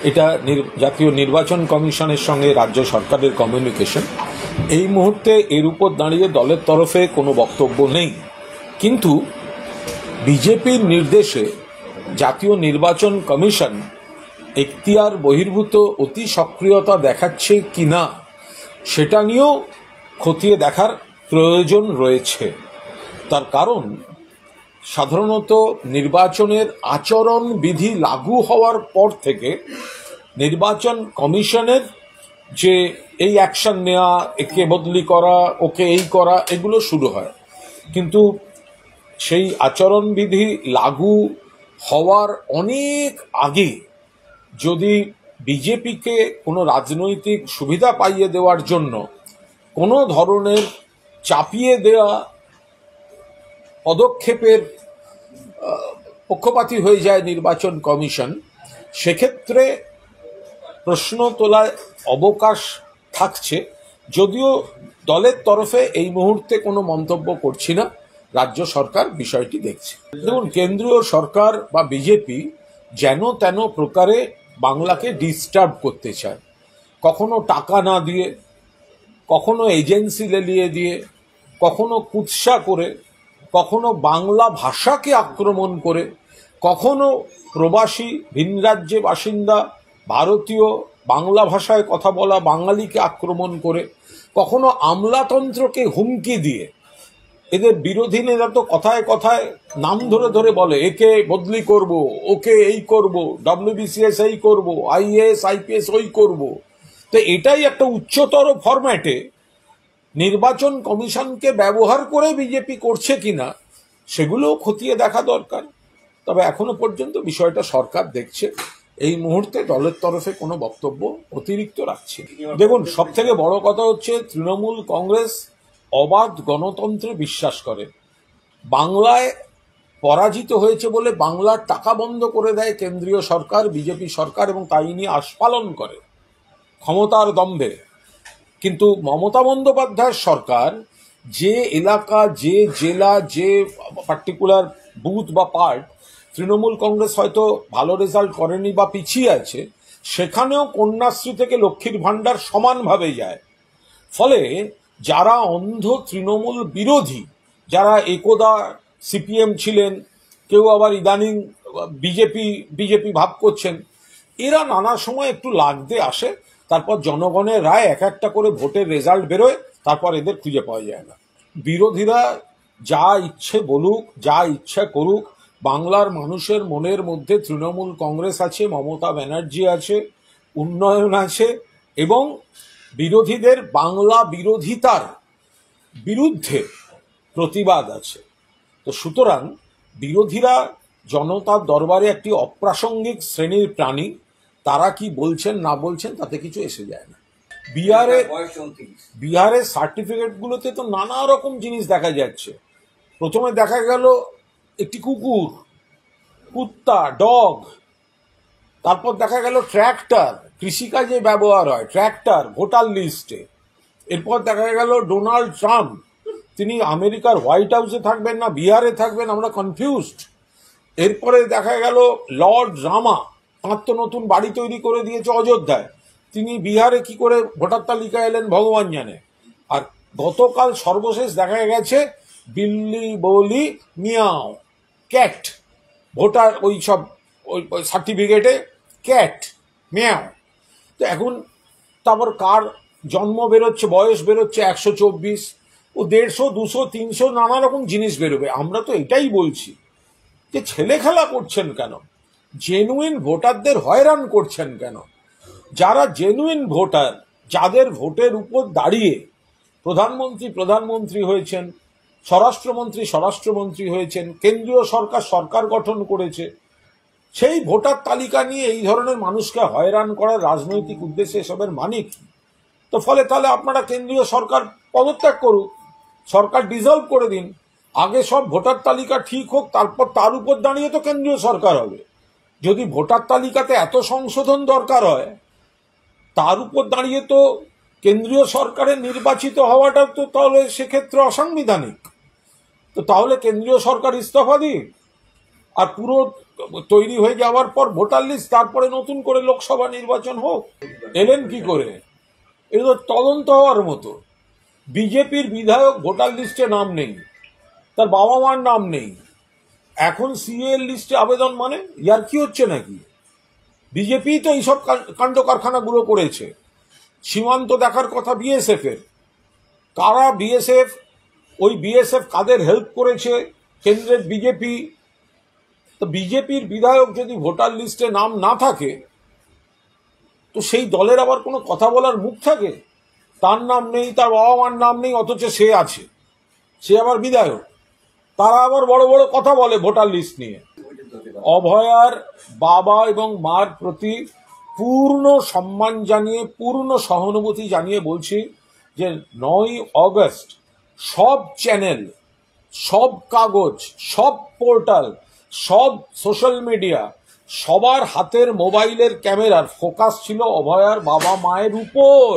এটা জাতীয় নির্বাচন কমিশনের সঙ্গে রাজ্য সরকারের কমিউনিকেশন। এই মুহূর্তে এর উপর দাঁড়িয়ে দলের তরফে কোনো বক্তব্য নেই, কিন্তু বিজেপির নির্দেশে জাতীয় নির্বাচন কমিশন এখতিয়ার বহির্ভূত অতি সক্রিয়তা দেখাচ্ছে কিনা সেটা নিয়েও খতিয়ে দেখার প্রয়োজন রয়েছে। তার কারণ সাধারণত নির্বাচনের আচরণ বিধি লাগু হওয়ার পর থেকে নির্বাচন কমিশনের যে এই অ্যাকশন নেওয়া, একে বদলি করা, ওকে এই করা, এগুলো শুরু হয়। কিন্তু সেই আচরণবিধি লাগু হওয়ার অনেক আগে যদি বিজেপিকে কোনো রাজনৈতিক সুবিধা পাইয়ে দেওয়ার জন্য কোনো ধরনের চাপিয়ে দেওয়া পদক্ষেপের পক্ষপাতী হয়ে যায় নির্বাচন কমিশন, সেক্ষেত্রে প্রশ্ন তোলার অবকাশ থাকছে। যদিও দলের তরফে এই মুহূর্তে কোনো মন্তব্য করছি না, রাজ্য সরকার বিষয়টি দেখছে। দেখুন, কেন্দ্রীয় সরকার বা বিজেপি যেন তেন প্রকারে বাংলাকে ডিস্টার্ব করতে চায়, কখনো টাকা না দিয়ে, কখনো এজেন্সি লেলিয়ে দিয়ে, কখনো কুৎসা করে, কখনো বাংলা ভাষাকে আক্রমণ করে, কখনো প্রবাসী ভিন রাজ্যে বাসিন্দা ভারতীয় বাংলা ভাষায় কথা বলা বাঙালিকে আক্রমণ করে, কখনো আমলাতন্ত্রকে হুমকি দিয়ে। এদের বিরোধী নেতা তো কথায় কথায় নাম ধরে ধরে বলে একে বদলি করব, ওকে এই করব, ডব্লিউবিসিএস এই করব, আইএএস আইপিএস ওই করব। তো এটাই একটা উচ্চতর ফরম্যাটে নির্বাচন কমিশনকে ব্যবহার করে বিজেপি করছে কিনা সেগুলোও খতিয়ে দেখা দরকার। তবে এখনো পর্যন্ত বিষয়টা সরকার দেখছে। এই মুহূর্তে দলের তরফে কোনো বক্তব্য অতিরিক্ত রাখছে। দেখুন, সব থেকে বড় কথা হচ্ছে তৃণমূল কংগ্রেস অবাধ গণতন্ত্রে বিশ্বাস করে। বাংলায় পরাজিত হয়েছে বলে বাংলার টাকা বন্ধ করে দেয় কেন্দ্রীয় সরকার, বিজেপি সরকার, এবং তাই নিয়ে আস্ফালন করে ক্ষমতার দম্ভে। কিন্তু মমতা বন্দ্যোপাধ্যায়ের সরকার যে এলাকা, যে জেলা, যে পার্টিকুলার বুথ বা পার্ট তৃণমূল কংগ্রেস হয়তো ভালো রেজাল্ট করেনি বা পিছিয়ে আছে, সেখানেও কন্যাশ্রী থেকে লক্ষ্মীর ভাণ্ডার সমানভাবে যায়। ফলে যারা অন্ধ তৃণমূল বিরোধী, যারা একদা সিপিএম ছিলেন, কেউ আবার ইদানিং বিজেপি ভাব করছেন, এরা নানা সময় একটু লাগতে আসে, তারপর জনগণের রায় এক একটা করে ভোটের রেজাল্ট বেরোয়, তারপর এদের খুঁজে পাওয়া যায় না। বিরোধীরা যা ইচ্ছে বলুক, যা ইচ্ছা করুক, বাংলার মানুষের মনের মধ্যে তৃণমূল কংগ্রেস আছে, মমতা ব্যানার্জি আছে, উন্নয়ন আছে, এবং বিরোধীদের বাংলা বিরোধিতার বিরুদ্ধে প্রতিবাদ আছে। তো সুতরাং বিরোধীরা জনতার দরবারে একটি অপ্রাসঙ্গিক শ্রেণীর প্রাণী। তারা কি বলছেন না বলছেন তাতে কিছু এসে যায় না। বিহারের সার্টিফিকেটগুলোতে তো নানা রকম জিনিস দেখা যাচ্ছে। প্রথমে দেখা গেল একটি কুকুর, কুত্তা, ডগ, তারপর দেখা গেল ট্র্যাক্টর, কৃষিকাজে ব্যবহার হয় ট্র্যাক্টর ভোটার লিস্টে। এরপর দেখা গেল ডোনাল্ড ট্রাম্প, তিনি আমেরিকার হোয়াইট হাউসে থাকবেন না বিহারে থাকবেন, আমরা কনফিউজড। এরপরে দেখা গেল লর্ড রামা, তাঁর তো নতুন বাড়ি তৈরি করে দিয়েছে অযোধ্যায়, তিনি বিহারে কি করে ভোটার তালিকায় এলেন ভগবান জানে। আর গতকাল সর্বশেষ দেখা গেছে বিল্লি বলি মিয়াও, ক্যাট, ভোটার ওই সব ওই সার্টিফিকেটে ক্যাট মিয়াও। তো এখন তারপর কার জন্ম বেরোচ্ছে, বয়স বেরোচ্ছে 124, ও 150, 200, 300 নানা রকম জিনিস বেরোবে। আমরা তো এটাই বলছি যে ছেলে খেলা করছেন কেন, জেনুইন ভোটারদের হয়রান করছেন কেন? যারা জেনুইন ভোটার, যাদের ভোটের উপর দাঁড়িয়ে প্রধানমন্ত্রী হয়েছেন, স্বরাষ্ট্রমন্ত্রী হয়েছেন, কেন্দ্রীয় সরকার গঠন করেছে, সেই ভোটার তালিকা নিয়ে এই ধরনের মানুষকে হয়রান করার রাজনৈতিক উদ্দেশ্যে এসবের মানে কি? তো ফলে তাহলে আপনারা কেন্দ্রীয় সরকার পদত্যাগ করুক, সরকার ডিসলভ করে দিন, আগে সব ভোটার তালিকা ঠিক হোক, তারপর তার উপর দাঁড়িয়ে তো কেন্দ্রীয় সরকার হবে। যদি ভোটার তালিকাতে এত সংশোধন দরকার হয়, তার উপর দাঁড়িয়ে তো কেন্দ্রীয় সরকারের নির্বাচিত হওয়াটা তো তাহলে সেক্ষেত্রে অসাংবিধানিক। তো তাহলে কেন্দ্রীয় সরকার ইস্তফা দিক, আর পুরো তৈরি হয়ে যাওয়ার পর ভোটার লিস্ট, তারপরে নতুন করে লোকসভা নির্বাচন হোক। এলেন কি করে? এটা তো তদন্ত হওয়ার মতো। বিজেপির বিধায়ক ভোটার লিস্টে নাম নেই, তার বাবা মার নাম নেই, এখন সিএ লিস্টে আবেদন, মানে ইয়ার কি হচ্ছে নাকি? বিজেপি তো এইসব কাণ্ড কারখানাগুলো করেছে। সীমান্ত দেখার কথা বিএসএফ এর, কারা বিএসএফ, ওই বিএসএফ কাদের হেল্প করেছে? কেন্দ্রের বিজেপি। তো বিজেপির বিধায়ক যদি ভোটার লিস্টে নাম না থাকে, তো সেই দলের আবার কোনো কথা বলার মুখ থাকে? তার নাম নেই, তার বাবা মার নাম নেই, অথচ সে আছে, সে আবার বিধায়ক। তারা আবার বড় বড় কথা বলে ভোটার লিস্ট নিয়ে। অভয়ার বাবা এবং মার প্রতি পূর্ণ সম্মান জানিয়ে, পূর্ণ সহানুভূতি জানিয়ে বলছি যে 9ই অগস্ট সব চ্যানেল, সব কাগজ, সব পোর্টাল, সব সোশ্যাল মিডিয়া, সবার হাতের মোবাইলের ক্যামেরার ফোকাস ছিল অভয়ার বাবা মায়ের উপর।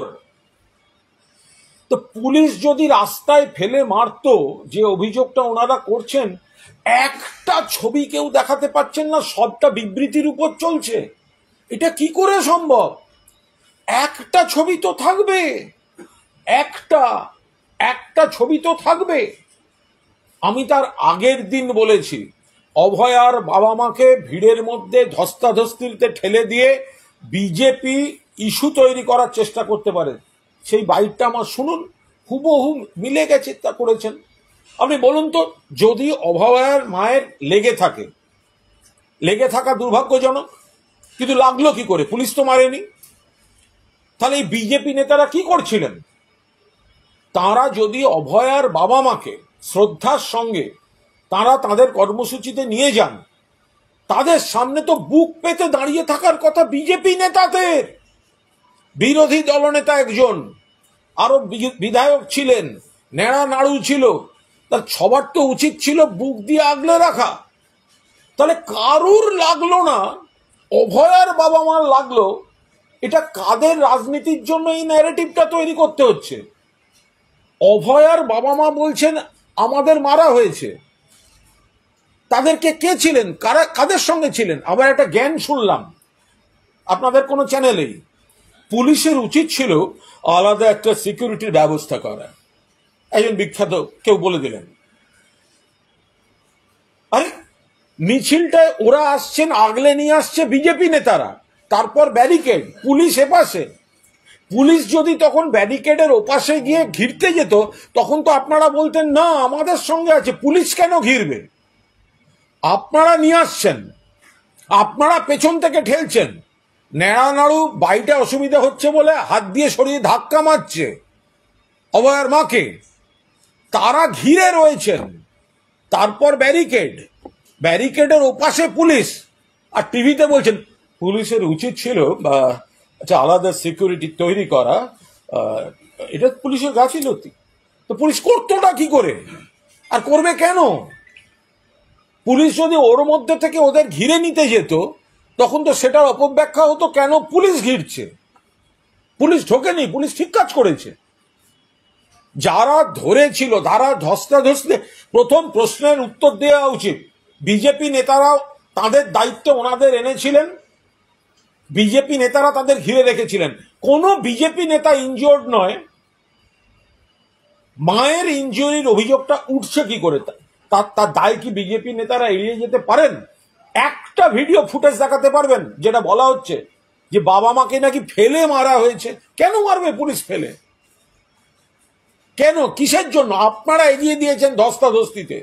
তো পুলিশ যদি রাস্তায় ফেলে মারতো, যে অভিযোগটা ওনারা করছেন, একটা ছবি কেউ দেখাতে পাচ্ছেন না, সবটা বিবৃতির উপর চলছে। এটা কি করে সম্ভব? একটা ছবি তো থাকবে, একটা ছবি তো থাকবে। আমি তার আগের দিন বলেছি, অভয়ার বাবা মাকে ভিড়ের মধ্যে ধস্তাধস্তিতে ঠেলে দিয়ে বিজেপি ইস্যু তৈরি করার চেষ্টা করতে পারে। সেই বাইটটা আমার শুনুন, হুবহু মিলে গেছে, তা করেছেন। আপনি বলুন তো, যদি অভয়ার মায়ের লেগে থাকে, লেগে থাকা দুর্ভাগ্যজনক, কিন্তু লাগলো কি করে? পুলিশ তো মারেনি। তাহলে এই বিজেপি নেতারা কি করছিলেন? তারা যদি অভয়ার বাবা মাকে শ্রদ্ধার সঙ্গে তারা তাদের কর্মসূচিতে নিয়ে যান, তাদের সামনে তো বুক পেতে দাঁড়িয়ে থাকার কথা বিজেপি নেতাদের। বিরোধী দলনেতা একজন, আরো বিধায়ক ছিলেন, নেড়া নাড়ু ছিল, তার সবার তো উচিত ছিল বুক দিয়ে আগলে রাখা। তাহলে কারুর লাগলো না, অভয়ার বাবা মার লাগলো। এটা কাদের রাজনীতির জন্য এই ন্যারেটিভটা তৈরি করতে হচ্ছে? অভয়ার বাবা মা বলছেন আমাদের মারা হয়েছে। তাদেরকে কে ছিলেন, কাদের সঙ্গে ছিলেন? আবার একটা জ্ঞান শুনলাম আপনাদের কোনো চ্যানেলেই, পুলিশের উচিত ছিল আলাদা একটা সিকিউরিটির ব্যবস্থা করা। একজন বিখ্যাত কেউ বলে দিলেন। আরে মিছিলটায় ওরা আসছেন, আগলে নিয়ে আসছে বিজেপি নেতারা, তারপর ব্যারিকেড, পুলিশ এপাশে। পুলিশ যদি তখন ব্যারিকেডের ওপাশে গিয়ে ঘিরতে যেত, তখন তো আপনারা বলতেন না আমাদের সঙ্গে আছে, পুলিশ কেন ঘিরবে? আপনারা নিয়ে আসছেন, আপনারা পেছন থেকে ঠেলছেন। নেড়া নাড়ু বাইটা অসুবিধা হচ্ছে বলে হাত দিয়ে সরিয়ে ধাক্কা মারছে অভয়ার মাকে, তারা ঘিরে রয়েছেন। তারপর ব্যারিকেডের ওপাশে পুলিশ, আর টিভিতে বলছেন পুলিশের উচিত ছিল বা আচ্ছা আলাদা সিকিউরিটি তৈরি করা। এটা পুলিশের গাফিলতি। তো পুলিশ করতোটা কি করে, আর করবে কেন? পুলিশ যদি ওর মধ্যে থেকে ওদের ঘিরে নিতে যেত, তখন তো সেটার অপব্যাখ্যা হতো কেন পুলিশ ঘিরছে। পুলিশ ঢোকেনি, পুলিশ ঠিক কাজ করেছে। যারা ধরেছিল, যারা ধস্তাধস্তি, প্রথম প্রশ্নের উত্তর দেওয়া উচিত। বিজেপি নেতারা তাদের দায়িত্ব ওনাদের এনেছিলেন, বিজেপি নেতারা তাদের ঘিরে রেখেছিলেন। কোন বিজেপি নেতা ইনজিওর্ড নয়, মায়ের ইনজুরির অভিযোগটা উঠছে কি করে? তার দায় কি বিজেপি নেতারা এড়িয়ে যেতে পারেন? একটা ভিডিও ফুটেজ দেখাতে পারবেন যেটা বলা হচ্ছে যে বাবা মাকে নাকি ফেলে মারা হয়েছে? কেন মারবে পুলিশ ফেলে? কেন, কিসের জন্য? আপনারা এগিয়ে দিয়েছেন ধস্তাধস্তিতে,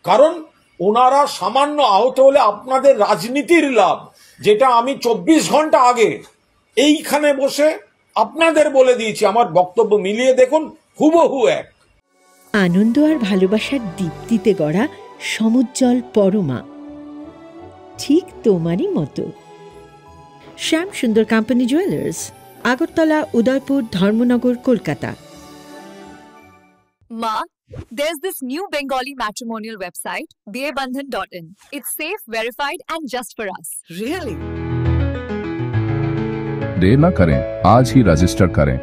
কারণ ওনারা সামান্য আহত হলে আপনাদের রাজনীতির লাভ, যেটা আমি 24 ঘন্টা আগে এইখানে বসে আপনাদের বলে দিয়েছি। আমার বক্তব্য মিলিয়ে দেখুন, হুবহু এক। আনন্দ আর ভালোবাসার দীপ্তিতে গড়া সমুজ্জ্বল পরমা, ঠিক তোমারই মতো। শ্যাম সুন্দর company jewellers, Agartala, Udaipur, Dharmanagar, Kolkata. Ma, there's this new Bengali matrimonial website, BABandhan.in. It's safe, verified, and just for us. Really? देर न करें, आज ही रजिस्टर करें।